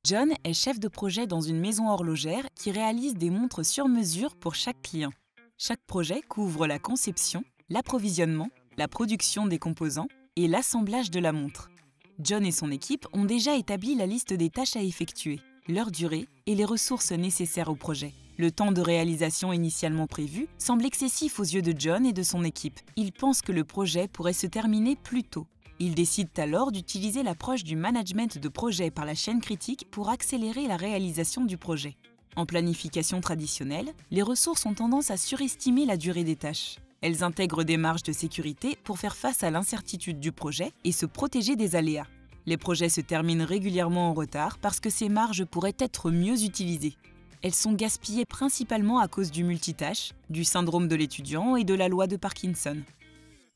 John est chef de projet dans une maison horlogère qui réalise des montres sur mesure pour chaque client. Chaque projet couvre la conception, l'approvisionnement, la production des composants et l'assemblage de la montre. John et son équipe ont déjà établi la liste des tâches à effectuer, leur durée et les ressources nécessaires au projet. Le temps de réalisation initialement prévu semble excessif aux yeux de John et de son équipe. Ils pensent que le projet pourrait se terminer plus tôt. Ils décident alors d'utiliser l'approche du management de projet par la chaîne critique pour accélérer la réalisation du projet. En planification traditionnelle, les ressources ont tendance à surestimer la durée des tâches. Elles intègrent des marges de sécurité pour faire face à l'incertitude du projet et se protéger des aléas. Les projets se terminent régulièrement en retard parce que ces marges pourraient être mieux utilisées. Elles sont gaspillées principalement à cause du multitâche, du syndrome de l'étudiant et de la loi de Parkinson.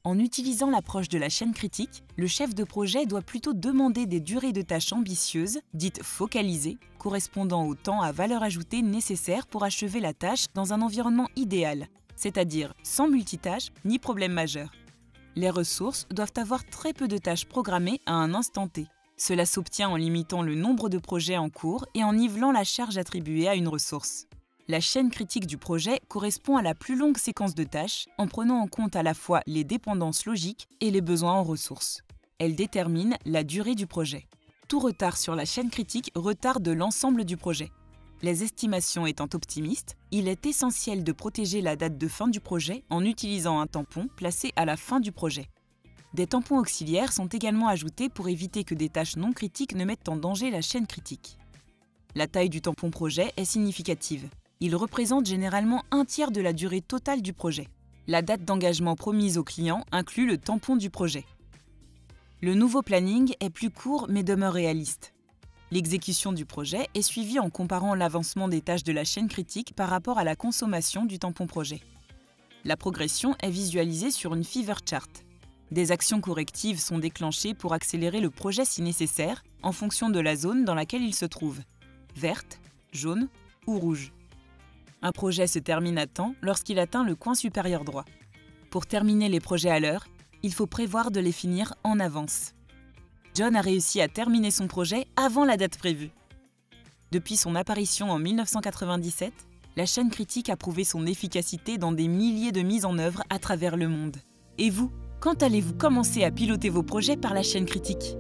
En utilisant l'approche de la chaîne critique, le chef de projet doit plutôt demander des durées de tâches ambitieuses, dites focalisées, correspondant au temps à valeur ajoutée nécessaire pour achever la tâche dans un environnement idéal, c'est-à-dire sans multitâche ni problème majeur. Les ressources doivent avoir très peu de tâches programmées à un instant T. Cela s'obtient en limitant le nombre de projets en cours et en nivelant la charge attribuée à une ressource. La chaîne critique du projet correspond à la plus longue séquence de tâches en prenant en compte à la fois les dépendances logiques et les besoins en ressources. Elle détermine la durée du projet. Tout retard sur la chaîne critique retarde l'ensemble du projet. Les estimations étant optimistes, il est essentiel de protéger la date de fin du projet en utilisant un tampon placé à la fin du projet. Des tampons auxiliaires sont également ajoutés pour éviter que des tâches non critiques ne mettent en danger la chaîne critique. La taille du tampon projet est significative. Il représente généralement un tiers de la durée totale du projet. La date d'engagement promise au client inclut le tampon du projet. Le nouveau planning est plus court mais demeure réaliste. L'exécution du projet est suivie en comparant l'avancement des tâches de la chaîne critique par rapport à la consommation du tampon projet. La progression est visualisée sur une fever chart. Des actions correctives sont déclenchées pour accélérer le projet si nécessaire en fonction de la zone dans laquelle il se trouve, verte, jaune ou rouge. Un projet se termine à temps lorsqu'il atteint le coin supérieur droit. Pour terminer les projets à l'heure, il faut prévoir de les finir en avance. John a réussi à terminer son projet avant la date prévue. Depuis son apparition en 1997, la chaîne critique a prouvé son efficacité dans des milliers de mises en œuvre à travers le monde. Et vous, quand allez-vous commencer à piloter vos projets par la chaîne critique ?